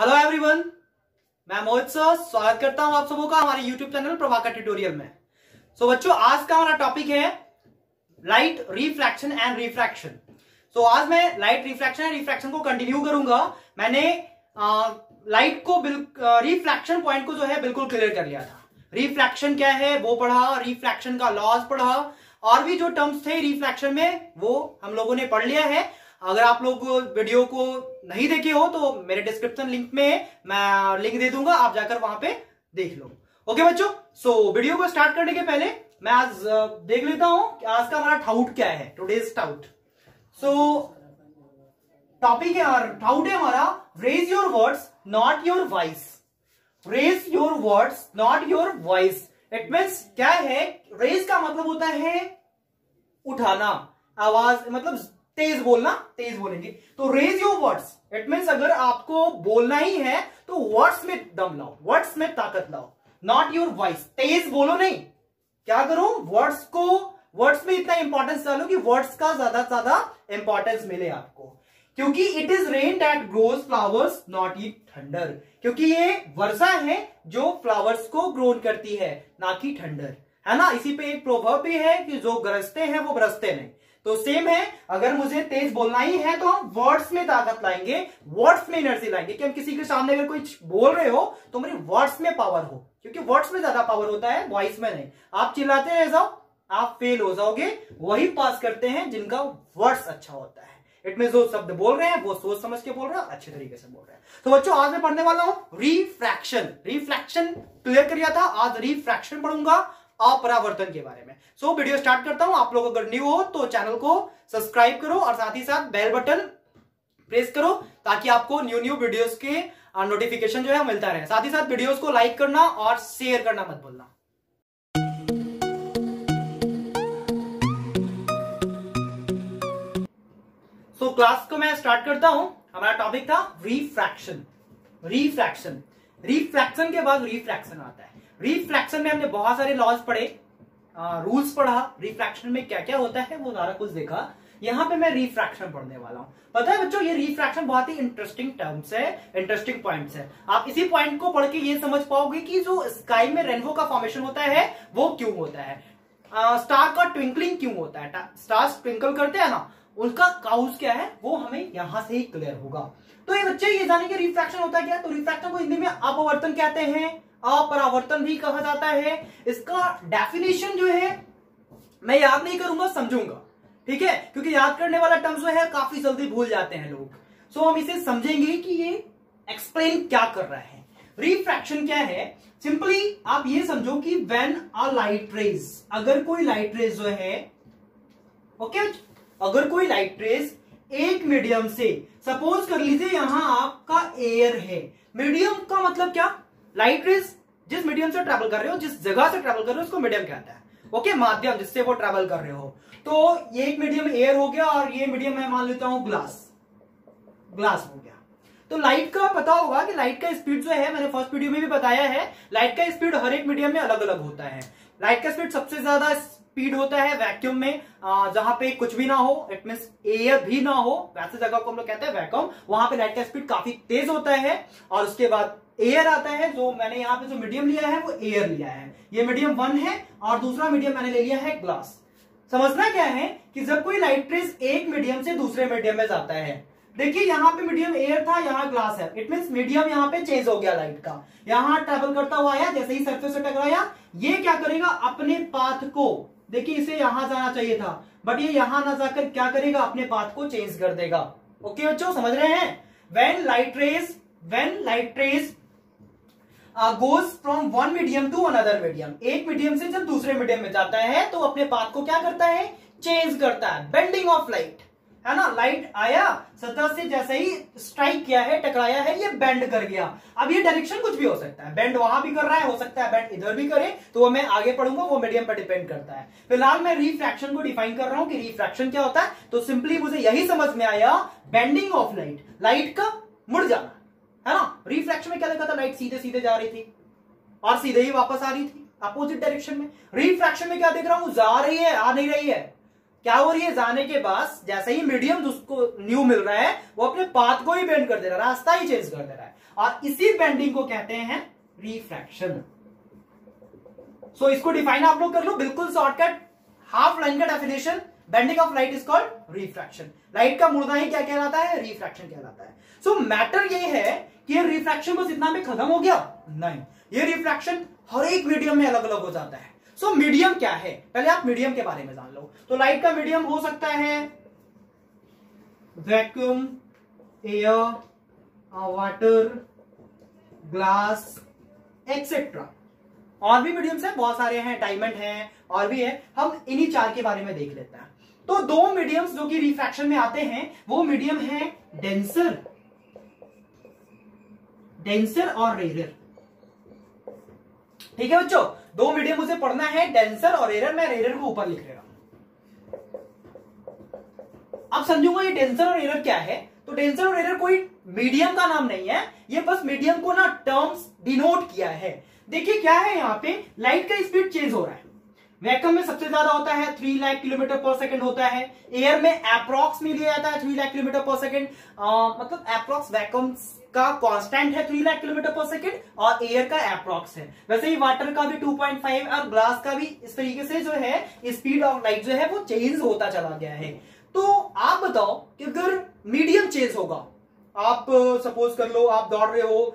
Hello everyone, मैं मोहित sir स्वागत करता हूं आप सबों का हमारे यूट्यूब चैनल प्रभाकर ट्यूटोरियल में। बच्चों, आज का हमारा टॉपिक है लाइट रिफ्रैक्शन एंड रिफ्रैक्शन। आज मैं लाइट रिफ्रैक्शन एंड रिफ्रैक्शन को कंटिन्यू करूंगा। मैंने लाइट को रिफ्रैक्शन पॉइंट को जो है बिल्कुल क्लियर कर लिया था। रिफ्रैक्शन क्या है वो पढ़ा, रिफ्रैक्शन का लॉज पढ़ा, और भी जो टर्म्स थे रिफ्रैक्शन में वो हम लोगों ने पढ़ लिया है। अगर आप लोग वीडियो को नहीं देखे हो तो मेरे डिस्क्रिप्शन लिंक में मैं लिंक दे दूंगा, आप जाकर वहां पे देख लो। ओके बच्चों, वीडियो को स्टार्ट करने के पहले मैं आज देख लेता हूं कि आज का हमारा टाउट क्या है, टुडेज टाउट। टॉपिक है और टाउट है हमारा raise your words not your voice. Raise your words not your voice. It means क्या है, रेज का मतलब होता है उठाना, आवाज मतलब तेज बोलना, तेज बोलेंगे तो raise your words. It means अगर आपको बोलना ही है तो वर्ड्स में दम लाओ, वर्ड्स में ताकत लाओ, नॉट योर वॉइस। तेज बोलो नहीं, क्या करो वर्ड्स में इतना इंपॉर्टेंस डालो कि वर्ड्स का ज्यादा से ज्यादा इंपॉर्टेंस मिले आपको। क्योंकि it is rain that grows flowers not it thunder. क्योंकि ये वर्षा है जो फ्लावर्स को ग्रोन करती है, ना कि थंडर, है ना। इसी पे एक प्रोवर्ब भी है कि जो गरजते हैं वो बरसते नहीं। तो सेम है, अगर मुझे तेज बोलना ही है तो हम वर्ड्स में ताकत लाएंगे, वर्ड्स में एनर्जी लाएंगे कि हम किसी के सामने अगर कुछ बोल रहे हो तो मेरे वर्ड्स में पावर हो, क्योंकि वर्ड्स में ज्यादा पावर होता है, वॉइस में नहीं। आप चिल्लाते रह जाओ, आप फेल हो जाओगे। वही पास करते हैं जिनका वर्ड्स अच्छा होता है। इट मीन जो शब्द बोल रहे हैं वो सोच समझ के बोल रहे हैं, अच्छे तरीके से बोल रहे हैं। तो बच्चों, आज मैं पढ़ने वाला हूं रिफ्रैक्शन। रिफ्रैक्शन क्लियर कर लिया था, आज रिफ्रैक्शन पढ़ूंगा, अपरावर्तन के बारे में। वीडियो स्टार्ट करता हूं। आप लोग अगर न्यू हो तो चैनल को सब्सक्राइब करो और साथ ही साथ बेल बटन प्रेस करो ताकि आपको न्यू वीडियोस के नोटिफिकेशन जो है मिलता रहे। साथ ही साथ वीडियोस को लाइक करना और शेयर करना मत भूलना। क्लास को मैं स्टार्ट करता हूं। हमारा टॉपिक था रिफ्रैक्शन। रिफ्रैक्शन के बाद रिफ्रैक्शन आता है। रिफ्रैक्शन में हमने बहुत सारे लॉज पढ़े, रूल्स पढ़ा, रिफ्रैक्शन में क्या क्या होता है वो सारा कुछ देखा। यहां पे मैं रिफ्रैक्शन पढ़ने वाला हूं। पता है बच्चों, ये रिफ्रैक्शन बहुत ही इंटरेस्टिंग टर्म्स है, इंटरेस्टिंग पॉइंट्स है। आप इसी पॉइंट को पढ़ के ये समझ पाओगे कि जो स्काई में रेनबो का फॉर्मेशन होता है वो क्यों होता है, स्टार का ट्विंकलिंग क्यों होता है, स्टार्स ट्विंकल करते हैं ना, उनका काउज क्या है वो हमें यहां से ही क्लियर होगा। तो ये बच्चे ये जाने कि रिफ्रैक्शन होता है क्या। तो रिफ्रैक्शन को हिंदी में अपवर्तन कहते हैं, अपरावर्तन भी कहा जाता है। इसका डेफिनेशन जो है मैं याद नहीं करूंगा, समझूंगा, ठीक है, क्योंकि याद करने वाला टर्म जो है काफी जल्दी भूल जाते हैं लोग। हम इसे समझेंगे कि ये एक्सप्लेन क्या कर रहा है। रिफ्रैक्शन क्या है, सिंपली आप ये समझो कि व्हेन अ लाइट रेज, अगर कोई लाइट रेज जो है, ओके, अगर कोई लाइट रेज एक मीडियम से, सपोज कर लीजिए यहां आपका एयर है। मीडियम का मतलब क्या, लाइट रेज जिस मीडियम से ट्रैवल कर रहे हो, जिस जगह से ट्रैवल कर रहे हो उसको मीडियम कहता है। ओके, माध्यम जिससे वो ट्रैवल कर रहे हो। तो ये एक मीडियम एयर हो गया और ये मीडियम मैं मान लेता हूं ग्लास हो गया। तो लाइट का पता होगा कि लाइट का स्पीड जो है, मैंने फर्स्ट वीडियो में भी बताया है, लाइट का स्पीड हर एक मीडियम में अलग अलग होता है। लाइट का स्पीड सबसे ज्यादा स्पीड होता है वैक्यूम में, जहां पे कुछ भी ना हो, इट मींस एयर भी ना हो, वैसे जगह को हम लोग कहते हैं वैक्यूम, वहां पे लाइट का स्पीड काफी तेज होता है। और उसके बाद एयर आता है, जो मैंने यहाँ पे जो मीडियम लिया है वो एयर लिया है, ये मीडियम 1 है, और दूसरा मीडियम मैंने ले लिया है ग्लास। समझना क्या है कि जब कोई लाइट रेज एक मीडियम से दूसरे मीडियम में जाता है, देखिए यहाँ पे मीडियम एयर था, यहाँ ग्लास है, इट मींस मीडियम यहाँ पे चेंज हो गया लाइट का। यहाँ ट्रैवल करता हुआ आया, जैसे ही सरफेस से टकराया, ये क्या करेगा, अपने पाथ को, देखिए इसे यहां जाना चाहिए था बट ये यहां ना जाकर क्या करेगा, अपने पाथ को चेंज कर देगा। ओके बच्चों, समझ रहे हैं। When light ray goes from one medium to another medium, एक मीडियम से जब दूसरे मीडियम में जाता है तो अपने पाथ को क्या करता है, चेंज करता है। बेंडिंग ऑफ लाइट, है ना, लाइट आया, सतह से जैसे ही स्ट्राइक किया है, टकराया है, ये बेंड कर गया। अब ये डायरेक्शन कुछ भी हो सकता है, बेंड वहां भी कर रहा है, हो सकता है बेंड इधर भी करे, तो वो मैं आगे पढ़ूंगा, वो मीडियम पर डिपेंड करता है। फिलहाल मैं रिफ्रैक्शन को डिफाइन कर रहा हूं कि रिफ्रैक्शन क्या होता है। तो सिंपली मुझे यही समझ में आया, बेंडिंग ऑफ लाइट, लाइट का मुड़ जाना, है ना। रिफ्रैक्शन में क्या देखा था, लाइट सीधे सीधे जा रही थी और सीधे ही वापस आ रही थी अपोजिट डायरेक्शन में। रिफ्रैक्शन में क्या देख रहा हूं, जा रही है, आ नहीं रही है, क्या हो रही है, जाने के बाद जैसे ही मीडियम उसको न्यू मिल रहा है वो अपने पाथ को ही बेंड कर दे रहा है, रास्ता ही चेंज कर दे रहा है, और इसी बेंडिंग को कहते हैं रिफ्रैक्शन। सो इसको डिफाइन आप लोग कर लो बिल्कुल शॉर्टकट, हाफ लाइन का definition, bending of light is called refraction. Light का मुड़ना ही क्या कहलाता है, रिफ्रैक्शन कहलाता है। सो मैटर ये है कि ये रिफ्रैक्शन बस इतना में खत्म हो गया, नहीं, ये रिफ्रैक्शन हर एक मीडियम में अलग अलग हो जाता है। सो मीडियम क्या है, पहले आप मीडियम के बारे में जान लो। तो लाइट का मीडियम हो सकता है vacuum, air, water, glass etcetera. और भी मीडियम्स है, बहुत सारे हैं, डायमंड है और भी है, हम इन्हीं 4 के बारे में देख लेते हैं। तो 2 मीडियम्स जो कि रिफ्रैक्शन में आते हैं वो मीडियम है डेंसर, डेंसर और रेयर। ठीक है बच्चों, 2 मीडियम मुझे पढ़ना है, डेंसर और रेयर। मैं रेयर को ऊपर लिख रहा हूं। अब समझूंगा ये डेंसर और रेयर क्या है। तो डेंसर और रेयर कोई मीडियम का नाम नहीं है, ये बस मीडियम को ना टर्म्स डिनोट किया है। देखिए क्या है, यहां पे लाइट का स्पीड चेंज हो रहा है। वैक्यूम में सबसे ज्यादा होता है 3 लाख किलोमीटर पर सेकंड होता है, एयर में अप्रॉक्स में लिया जाता है 3 लाख किलोमीटर पर सेकंड, मतलब अप्रॉक्स वैक्यूम का कांस्टेंट है 3 लाख किलोमीटर पर सेकंड और एयर का अप्रॉक्स है। वैसे ही वाटर का भी 2.5 और ग्लास का भी इस तरीके से जो है स्पीड ऑफ लाइट जो है वो चेंज होता चला गया है। तो आप बताओ कि अगर मीडियम चेंज होगा, आप सपोज कर लो आप दौड़ रहे हो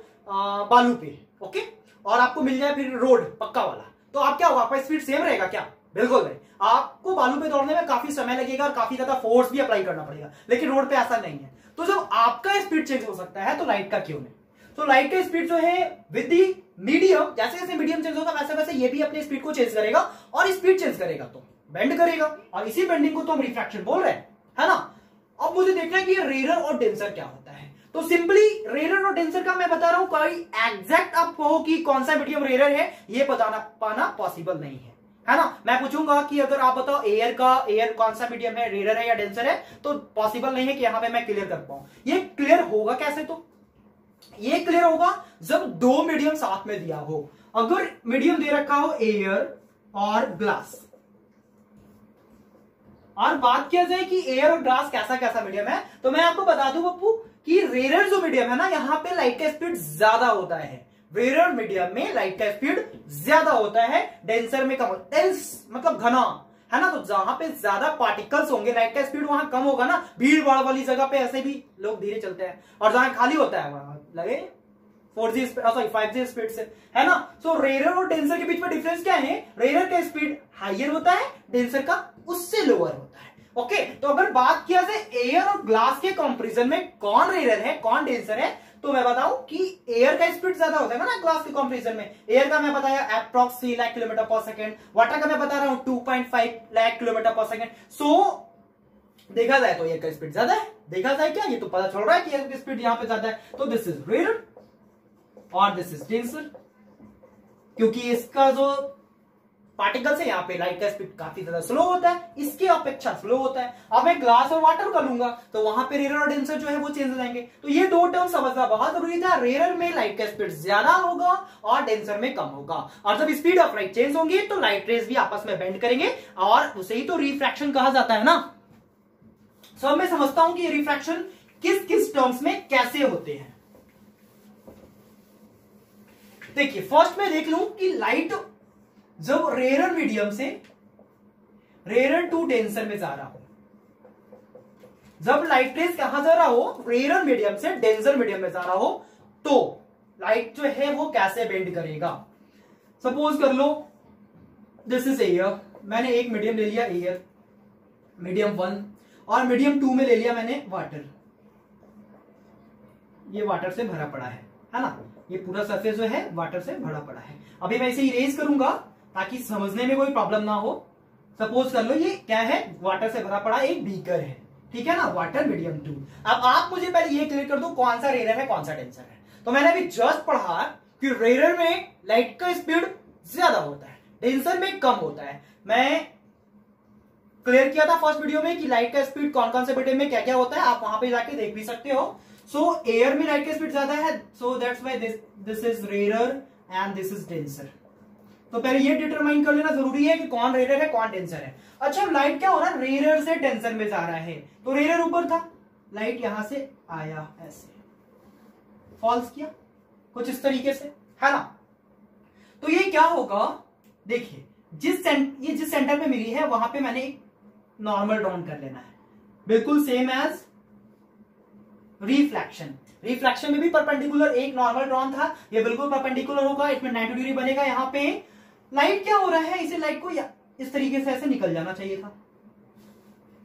बालू पे, ओके, और आपको मिल जाए फिर रोड पक्का वाला, तो आप क्या होगा, आपका स्पीड सेम रहेगा क्या? बिल्कुल नहीं, आपको बालू पे दौड़ने में काफी समय लगेगा और काफी ज्यादा फोर्स भी अप्लाई करना पड़ेगा, लेकिन रोड पे ऐसा नहीं है। तो जब आपका स्पीड चेंज हो सकता है तो लाइट का क्यों नहीं? तो लाइट का स्पीड जो है विद दी मीडियम, जैसे जैसे मीडियम चेंज होगा वैसे वैसे ये भी अपने स्पीड को चेंज करेगा, और स्पीड चेंज करेगा तो बेंड करेगा, और इसी बेंडिंग को तो हम रिफ्रैक्शन बोल रहे हैं, है ना। अब मुझे देखना है कि रेयर और डेंसर क्या होता है। तो सिंपली रेयर और डेंसर का मैं बता रहा हूं, कोई एग्जैक्ट आप कहो कि कौन सा मीडियम रेयर है ये बताना पाना पॉसिबल नहीं है ना। मैं पूछूंगा कि अगर आप बताओ एयर कौन सा मीडियम है, रेयर है या डेंसर है, तो पॉसिबल नहीं है कि यहां पे मैं क्लियर कर पाऊं। ये क्लियर होगा कैसे? तो ये क्लियर होगा जब 2 मीडियम साथ में दिया हो। अगर मीडियम दे रखा हो एयर और ग्लास, और बात किया जाए कि एयर और ग्लास कैसा कैसा मीडियम है, तो मैं आपको बता दूं पप्पू कि रेयर जो मीडियम है ना, यहां पे लाइट का स्पीड ज्यादा होता है। रेयर मीडियम में लाइट का स्पीड ज्यादा होता है, डेंसर में कम। डेंस मतलब घना, है ना। तो जहां पे ज्यादा पार्टिकल्स होंगे लाइट का स्पीड वहां कम होगा ना। भीड़ भाड़ वाली जगह पे ऐसे भी लोग धीरे चलते हैं, और जहां खाली होता है वहां लगे 4G सॉरी 5G स्पीड से, है ना। सो रेयर और डेंसर के बीच में डिफरेंस क्या है? रेयर का स्पीड हाइयर होता है, डेंसर का उससे लोअर होता है। ओके, तो अगर बात किया जाए एयर और ग्लास के कंपैरिजन में कौन रेयर है कौन डेंसर है, तो मैं बताऊं कि एयर का स्पीड ज्यादा होता है ना ग्लास के कंपैरिजन में। एयर का मैं बताया अप्रॉक्स 3 लाख किलोमीटर पर सेकंड, वाटर का मैं बता रहा हूं 2.5 लाख किलोमीटर पर सेकंड। सो देखा जाए तो एयर का स्पीड ज्यादा है। देखा जाए क्या, ये तो पता चल रहा है कि एयर की स्पीड यहां पे ज्यादा है। तो दिस इज रेयर और दिस इज डेंसर, क्योंकि इसका जो पार्टिकल्स है यहाँ पे लाइट का स्पीड काफी ज्यादा स्लो होता है, इसके अपेक्षा स्लो होता है। अब मैं ग्लास और वाटर कर लूंगा तो वहां पे रेयर और डेंसर जो है वो चेंज हो जाएंगे। तो ये 2 टर्म समझना बहुत जरूरी था। रेयर में लाइट का स्पीड ज्यादा होगा और डेंसर में कम होगा, और जब स्पीड ऑफ लाइट चेंज होंगी तो लाइट रेज भी आपस में बेंड करेंगे, और उसे ही तो रिफ्रैक्शन कहा जाता है ना। सो अब मैं समझता हूं कि रिफ्रैक्शन किस किस टर्म्स में कैसे होते हैं। देखिए फर्स्ट मैं देख लूं कि लाइट जब रेयर मीडियम से रेयर टू डेंसर में जा रहा हो, जब लाइट रेज कहां जा रहा हो, रेयर मीडियम से डेंसर मीडियम में जा रहा हो, तो लाइट जो है वो कैसे बेंड करेगा। सपोज कर लो दिस इज एयर, मैंने एक मीडियम ले लिया एयर, मीडियम 1, और मीडियम 2 में ले लिया मैंने वाटर। ये वाटर से भरा पड़ा है ना, ये पूरा सरफेस जो है वाटर से भरा पड़ा है। अभी मैं इसे इरेज करूंगा ताकि समझने में कोई प्रॉब्लम ना हो। सपोज कर लो ये क्या है, वाटर से भरा पड़ा एक बीकर है, ठीक है ना, वाटर मीडियम 2। अब आप मुझे पहले ये क्लियर कर दो कौन सा रेयर है कौन सा डेंसर है। तो मैंने अभी जस्ट पढ़ा कि रेयर में लाइट का स्पीड ज्यादा होता है, डेंसर में कम होता है। मैं क्लियर किया था फर्स्ट वीडियो में कि लाइट का स्पीड कौन कौन से मीडियम में क्या क्या होता है, आप वहां पे जाके देख भी सकते हो। सो एयर में लाइट का स्पीड ज्यादा है, so that's why this is rare and this is denser. तो पहले ये डिटरमाइन कर लेना जरूरी है कि कौन रेयर है कौन डेंसर है। अच्छा लाइट क्या हो रहा है, रेयर से डेंसर में जा रहा है, तो रेयर ऊपर था, लाइट यहां से आया, ऐसे फॉल्स किया कुछ इस तरीके से, है ना। तो ये क्या होगा, देखिए जिस सेंटर पे मिली है वहां पे मैंने एक नॉर्मल ड्रॉन कर लेना है, बिल्कुल सेम एज रिफ्लेक्शन। रिफ्लेक्शन में भी परपेंडिकुलर एक नॉर्मल ड्रॉन था, ये बिल्कुल परपेंडिकुलर होगा, इसमें 90 डिग्री बनेगा। यहाँ पे लाइट क्या हो रहा है, इसे लाइट को इस तरीके से ऐसे निकल जाना चाहिए था,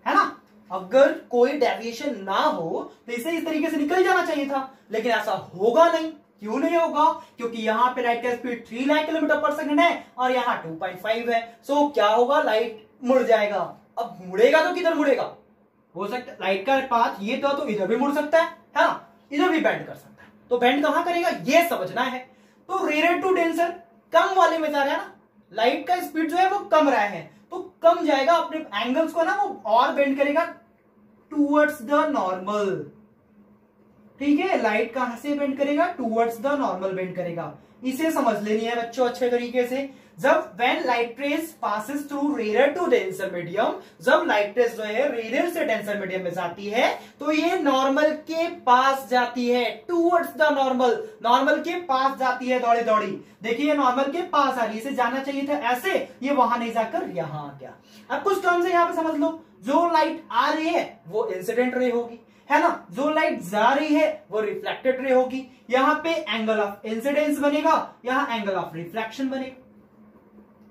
है ना। अगर कोई डेविएशन ना हो तो इसे इस तरीके से निकल जाना चाहिए था, लेकिन ऐसा होगा नहीं। क्यों नहीं होगा, क्योंकि यहाँ पे लाइट का स्पीड 3 लाख किलोमीटर पर सेकंड है और यहाँ 2.5 है। सो क्या होगा, लाइट मुड़ जाएगा। अब मुड़ेगा तो किधर मुड़ेगा, हो सकता है लाइट का पाथ ये तो इधर भी मुड़ सकता है ना, इधर भी बेंड कर सकता है। तो बेंड कहां करेगा ये समझना है। तो रेयर टू डेंसर कम वाले में जा रहा है ना, लाइट का स्पीड जो है वो कम रहा है, तो कम जाएगा, अपने एंगल्स को ना वो और बेंड करेगा टूवर्ड्स द नॉर्मल। ठीक है, लाइट कहां से बेंड करेगा, टूवर्ड्स द नॉर्मल बेंड करेगा। इसे समझ लेनी है बच्चों अच्छे तरीके से। जब when light ray passes through rare to denser medium, जब लाइट रेज जो है रेयर से डेंसर मीडियम में जाती है तो ये नॉर्मल के पास जाती है, टूवर्ड्स द नॉर्मल, नॉर्मल के पास जाती है दौड़ी दौड़ी। देखिए ये नॉर्मल के पास आ रही है, इसे जाना चाहिए था ऐसे, ये वहां नहीं जाकर यहां आ गया। अब कुछ टर्म्स है यहां पे समझ लो, जो लाइट आ रही है वो इंसिडेंट रे होगी, है ना, जो लाइट जा रही है वो रिफ्लेक्टेड रे होगी। यहां पे एंगल ऑफ इंसिडेंस बनेगा, यहां एंगल ऑफ रिफ्लेक्शन बनेगा।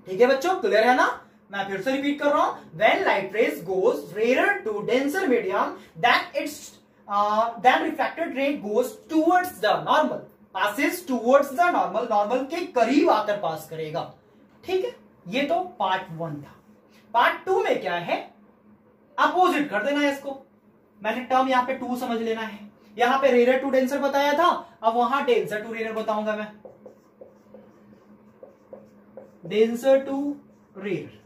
ठीक है बच्चों, क्लियर है ना। मैं फिर से रिपीट कर रहा हूं, when light ray goes rare to denser medium then reflected ray goes towards the normal, passes towards the normal, normal के करीब आकर पास करेगा। ठीक है, ये तो पार्ट 1 था। पार्ट 2 में क्या है, अपोजिट कर देना है इसको। मैंने टर्म यहां पे 2 समझ लेना है। यहां पे रेयर टू डेंसर बताया था, अब वहां डेंसर टू रेयर बताऊंगा मैं। डेंसर टू रेयर,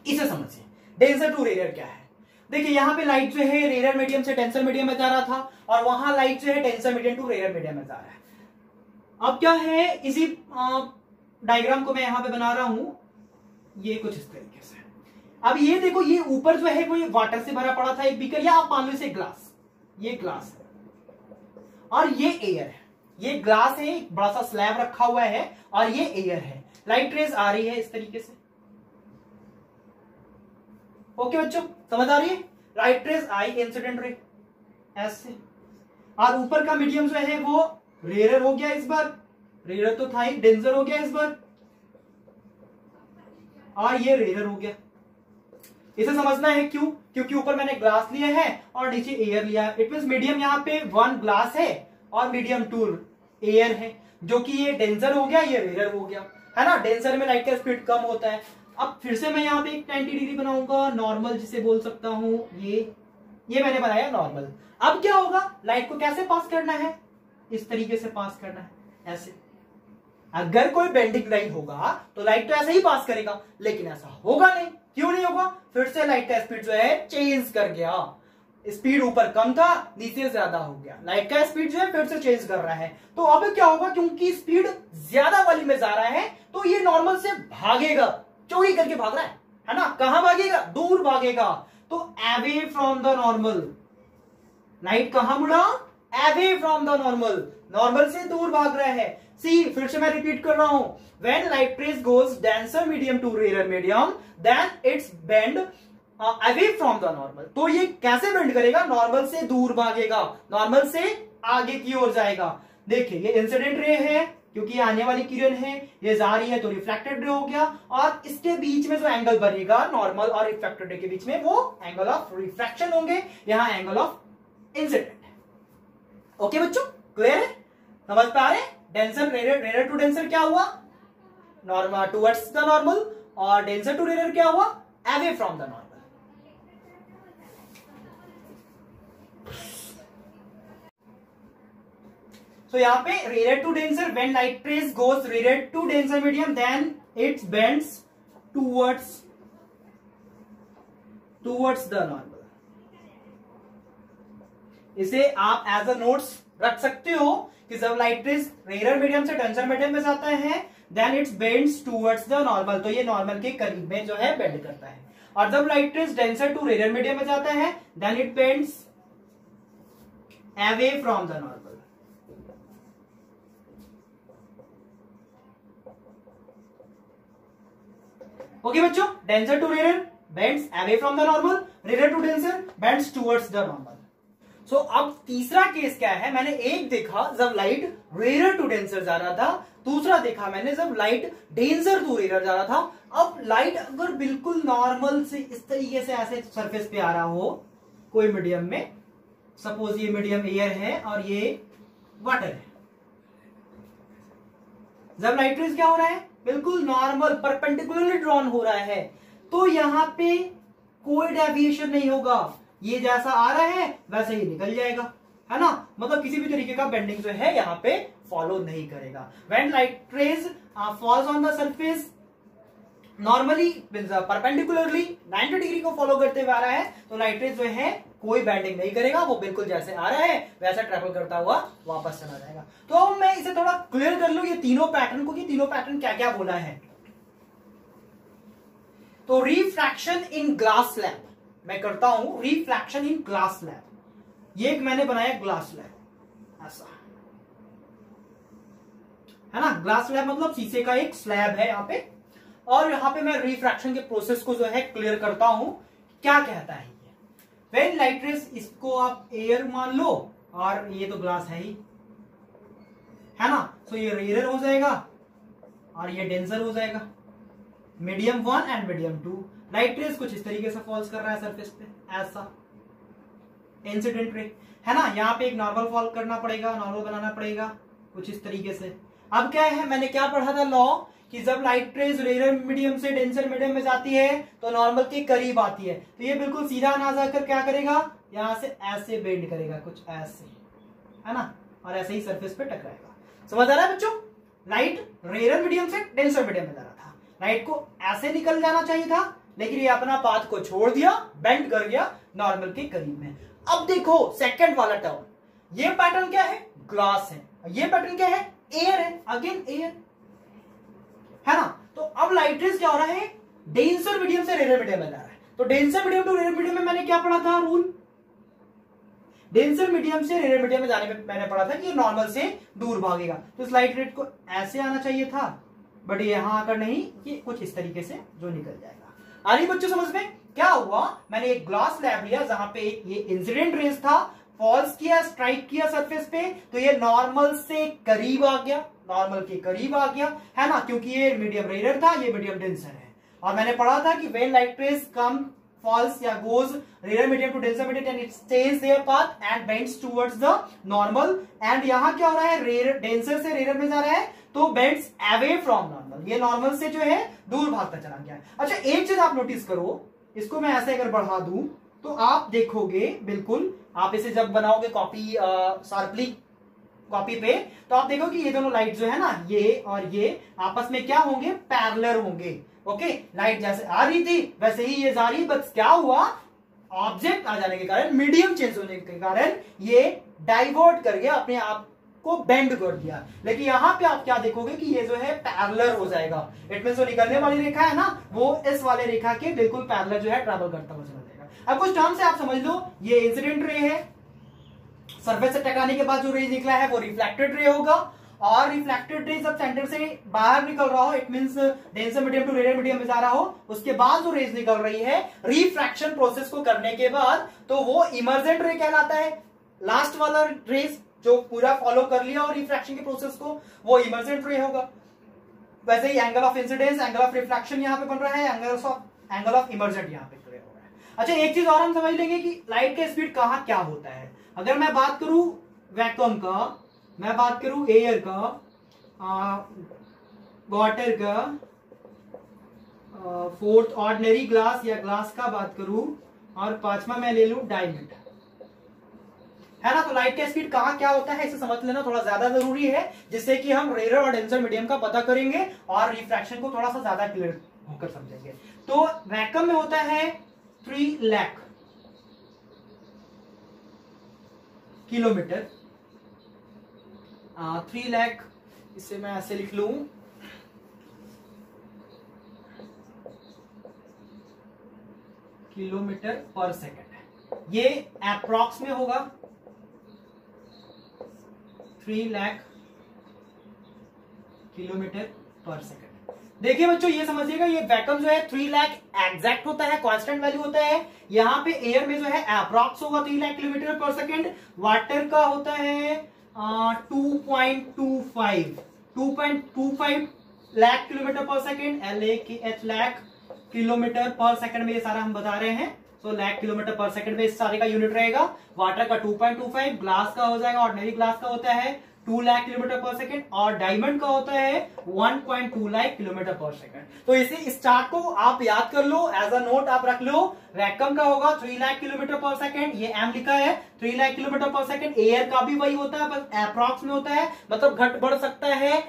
इसे समझिए। डेंसर टू रेयर क्या है, देखिए यहां पे लाइट जो है रेयर मीडियम से डेंसर मीडियम में जा रहा था, और वहां लाइट जो है denser medium to rare medium में जा रहा है। अब क्या है, इसी डायग्राम को मैं यहां पे बना रहा हूं, ये कुछ इस तरीके से। अब ये देखो, ये ऊपर जो है वो ये वाटर से भरा पड़ा था एक बीकर, या आप मान लो इसे ग्लास, ये ग्लास है और ये एयर है। ये ग्लास है, एक बड़ा सा स्लैब रखा हुआ है, और ये एयर है। लाइट रेज आ रही है इस तरीके से। ओके बच्चों, समझ आ रही है। लाइट रेज आई, इंसिडेंट रे ऐसे, और ऊपर का मीडियम जो है वो रेयर हो गया इस बार, रेयर तो था ही, डेंसर हो गया इस बार, और ये रेयर हो गया। इसे समझना है क्यों, क्योंकि ऊपर मैंने ग्लास लिया है और नीचे एयर लिया है। इट मींस मीडियम यहाँ पे 1 ग्लास है और मीडियम 2 एयर है, जो कि ये डेंसर हो गया, ये रेयर हो गया, है ना। डेंसर में लाइट का स्पीड कम होता है। अब फिर से मैं यहाँ पे एक 90 डिग्री बनाऊंगा, नॉर्मल जिसे बोल सकता हूं, ये मैंने बनाया नॉर्मल। अब क्या होगा, लाइट को कैसे पास करना है, इस तरीके से पास करना है, ऐसे। अगर कोई बेंडिंग नहीं होगा तो लाइट तो ऐसे ही पास करेगा, लेकिन ऐसा होगा नहीं। क्यों नहीं होगा, फिर से लाइट का स्पीड जो है चेंज कर गया। स्पीड ऊपर कम था, नीचे ज्यादा हो गया, लाइट का स्पीड जो है फिर से चेंज कर रहा है। तो अब क्या होगा, क्योंकि स्पीड ज्यादा वाली में जा रहा है, तो ये नॉर्मल से भागेगा, चोरी करके भाग रहा है ना। कहां भागेगा, दूर भागेगा, तो away from the normal. Light कहां मुड़ा, away from the normal, normal से दूर भाग रहा है। सी, फिर से मैं रिपीट कर रहा हूं, when light rays goes denser medium to rarer medium, then it's bend away from the normal। तो ये कैसे बेंड करेगा, नॉर्मल से दूर भागेगा, नॉर्मल से आगे की ओर जाएगा। देखिए ये इंसिडेंट रे है, क्योंकि ये आने वाली किरण है, ये जा रही है तो रिफ्लेक्टेड रे हो गया, और इसके बीच में जो एंगल बनेगा नॉर्मल और रिफ्लेक्टेड रे के बीच में, वो एंगल ऑफ रिफ्रैक्शन होंगे, यहां एंगल ऑफ इंसिडेंट। ओके बच्चों, क्लियर है, समझ पा रहे हैं। डेंसर रेयर टू डेंसर क्या हुआ, नॉर्मल टुवर्ड्स द नॉर्मल, और डेंसर टू रेयर क्या हुआ, away from the normal. So यहां पे rare to denser, when light ray goes rare to denser medium, then it's bends towards the normal. इसे आप as a notes रख सकते हो कि जब लाइट रेज रेयर मीडियम से डेंसर मीडियम में जाता है then it's bends towards the normal, तो ये नॉर्मल के करीब में जो है बेंड करता है। और जब light rays denser to rare medium में जाता है then it bends away from the normal. Okay बच्चों, denser to rare bends away from the normal, rare to denser bends towards the normal. So अब तीसरा केस क्या है, मैंने एक देखा जब लाइट रेयर टू डेंसर जा रहा था, दूसरा देखा मैंने जब लाइट डेंसर टू रेयर जा रहा था। अब लाइट अगर बिल्कुल नॉर्मल से इस तरीके से ऐसे सरफेस पे आ रहा हो कोई मीडियम में, सपोज ये मीडियम एयर है और ये वाटर है, जब लाइट रेज क्या हो रहा है बिल्कुल नॉर्मल परपेंडिकुलरली ड्रॉन हो रहा है, तो यहां पे कोई डेविएशन नहीं होगा, ये जैसा आ रहा है वैसे ही निकल जाएगा, है ना। मतलब किसी भी तरीके का बेंडिंग जो है यहाँ पे फॉलो नहीं करेगा। When light rays falls on the surface normally perpendicularly 90 degree को फॉलो करते हुए आ रहा है, तो लाइट रेज जो है कोई बेंडिंग नहीं करेगा, वो बिल्कुल जैसे आ रहा है वैसा ट्रेवल करता हुआ वापस चला जाएगा। तो अब मैं इसे थोड़ा क्लियर कर लूं ये तीनों पैटर्न को, कि तीनों पैटर्न क्या क्या बोला है। तो रिफ्रैक्शन इन ग्लास स्लैब मैं करता हूं, रिफ्रैक्शन इन ग्लास स्लैब, ये एक मैंने बनाया ग्लास स्लैब ऐसा, है ना। ग्लास स्लैब मतलब शीशे का एक स्लैब है यहाँ पे, और यहाँ पे मैं रिफ्रैक्शन के प्रोसेस को जो है क्लियर करता हूं। क्या कहता है ये, व्हेन लाइट रेज, इसको आप एयर मान लो और ये तो ग्लास है ही, है ना। तो ये रेयर हो जाएगा और ये डेंसर हो जाएगा, medium 1 and medium 2। Light rays कुछ इस तरीके से फॉल्स कर रहा है सरफेस पे ऐसा, इंसिडेंट रे, है ना। यहाँ पे एक नॉर्मल फॉल करना पड़ेगा, नॉर्मल बनाना पड़ेगा कुछ इस तरीके से। अब क्या है, मैंने क्या पढ़ा था लॉ, कि जब लाइट रेज रेयर मीडियम से डेंसर मीडियम में जाती है तो नॉर्मल के करीब आती है, तो ये बिल्कुल सीधा ना जाकर क्या करेगा, यहां से ऐसे बेंड करेगा कुछ ऐसे, है ना, और ऐसे ही सरफेस पे टकराएगा। समझ आ रहा है बच्चों। लाइट रेयर मीडियम से डेंसर मीडियम में जा रहा था, लाइट को ऐसे निकल जाना चाहिए था, लेकिन ये अपना पाथ को छोड़ दिया, बेंड कर गया नॉर्मल के करीब में। अब देखो सेकंड वाला टर्म, ये पैटर्न क्या है, ग्लास है, ये पैटर्न क्या है, एयर है, अगेन एयर, है ना। तो अब लाइट रेज क्या हो रहा है, डेंसर मीडियम से रेयर मीडियम में जा रहा है। तो denser medium to rare medium में मैंने क्या पढ़ा था रूल, डेंसर मीडियम से रेयर मीडियम में जाने में मैंने पढ़ा था कि नॉर्मल से दूर भागेगा, तो इस लाइट रेज को ऐसे आना चाहिए था, बट यहां आकर नहीं, ये कुछ इस तरीके से जो निकल जाएगा। आ रही बच्चों समझ में। क्या हुआ, मैंने एक ग्लास स्लैब लिया जहां पे ये इंसिडेंट रेज था, फॉल्स किया, स्ट्राइक किया सरफेस पे, तो ये नॉर्मल से करीब आ गया, नॉर्मल के करीब आ गया, है ना, क्योंकि ये मीडियम रेयर था, ये मीडियम डेंसर है। और मैंने पढ़ा था कि when light rays come falls या goes rare medium to denser medium and it stays their path and bends towards the normal, and यहां क्या हो रहा है, रेयर डेंसर से रेयर में जा रहा है, तो बेंड्स अवे फ्रॉम नॉर्मल, ये नॉर्मल से जो है दूर भागता चला गया। अच्छा एक चीज आप नोटिस करो, इसको मैं ऐसे अगर बढ़ा दूं तो आप देखोगे, बिल्कुल आप इसे जब बनाओगे कॉपी शार्पली कॉपी पे, तो आप देखो कि ये दोनों लाइट जो है ना, ये और ये आपस में क्या होंगे, पैरेलल होंगे। ओके, लाइट जैसे आ रही थी वैसे ही ये जा रही, बस क्या हुआ, ऑब्जेक्ट आ जाने के कारण, मीडियम चेंज होने के कारण ये डाइवर्ट कर गया, अपने आप को बेंड कर दिया। लेकिन यहां पे आप क्या देखोगे कि ये जो है पैरेलल हो जाएगा, इट मींस जो निकलने वाली रेखा है ना, वो इस वाले रेखा के बिल्कुल पैरेलल जो है ट्रैवल करता हुआ चला जाएगा। अब कुछ टर्म से आप समझ लो, ये इंसिडेंट रे है, सरफेस से टकराने के बाद जो रेज निकला है वो रिफ्लेक्टेड रे होगा, और रिफ्लेक्टेड रे जब सेंटर से बाहर निकल रहा हो, it means denser medium to rare medium में जा रहा हो, उसके बाद जो रेज निकल रही है रिफ्रैक्शन प्रोसेस को करने के बाद, तो वो इमर्जेंट रे कहलाता है। लास्ट वाला रेज जो पूरा फॉलो कर लिया और रिफ्रैक्शन के प्रोसेस को, वो इमर्जेंट रे होगा। वैसे ही angle of incidence, angle of reflection यहां पे बन रहा है, एंगल ऑफ इमर्जेंट यहां पे हो रहा है। अच्छा एक चीज और हम समझ लेंगे कि लाइट का स्पीड कहां क्या होता है। अगर मैं बात करूं वैक्यूम का, मैं बात करूं एयर का, वाटर का, फोर्थ ऑर्डिनरी ग्लास या ग्लास का बात करूं, और पांचवा मैं ले लूं डायमंड, है ना। तो लाइट का स्पीड कहां क्या होता है इसे समझ लेना थोड़ा ज्यादा जरूरी है, जिससे कि हम रेयर और डेंसर मीडियम का पता करेंगे और रिफ्रैक्शन को थोड़ा सा ज्यादा क्लियर होकर समझेंगे। तो वैक्यूम में होता है 3 लाख किलोमीटर 3 लाख, इसे मैं ऐसे लिख लूं, किलोमीटर पर सेकंड। ये अप्रॉक्स में होगा 3 लाख किलोमीटर पर सेकंड। देखिए बच्चों ये समझिएगा, ये वैक्यूम जो है 3 लाख एग्जैक्ट होता है, कांस्टेंट वैल्यू होता है। यहाँ पे एयर में जो है अप्रॉक्स होगा 3 लाख किलोमीटर पर सेकंड। वाटर का होता है 2.25 लाख किलोमीटर पर सेकंड। LAKH लाख किलोमीटर पर सेकंड में ये सारा हम बता रहे हैं। तो लाख किलोमीटर पर सेकंड में इस सारे का यूनिट रहेगा। वाटर का 2.25, ग्लास का हो जाएगा, ऑर्डिनरी ग्लास का होता है 2 लाख किलोमीटर पर सेकंड, और डायमंड का होता है 1.2 लाख किलोमीटर पर सेकंड। तो इस चार्ट को आप याद कर लो, एज अ नोट आप रख लो। वैक्यूम का होगा 3 लाख किलोमीटर पर सेकंड, ये एम लिखा है 3 लाख किलोमीटर पर सेकंड। एयर का भी वही होता है, बस अप्रॉक्स में होता है, मतलब घट बढ़ सकता है,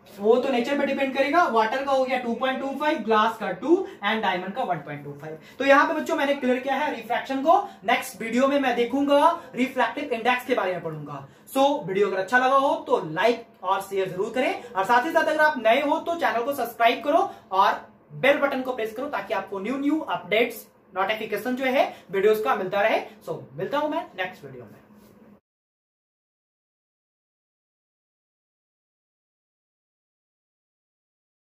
वो तो नेचर पे डिपेंड करेगा। वाटर का हो गया 2.25, ग्लास का 2 एंड डायमंड का 1.25। तो यहां पे बच्चों मैंने क्लियर किया है रिफ्रैक्शन को। नेक्स्ट वीडियो में मैं देखूंगा रिफ्रैक्टिव इंडेक्स के बारे में पढ़ूंगा। वीडियो अगर अच्छा लगा हो तो लाइक और शेयर जरूर करें, और साथ ही साथ अगर आप नए हो तो चैनल को सब्सक्राइब करो और बेल बटन को प्रेस करो, ताकि आपको न्यू अपडेट्स नोटिफिकेशन जो है वीडियोस का मिलता रहे। मिलता हूं मैं नेक्स्ट वीडियो में।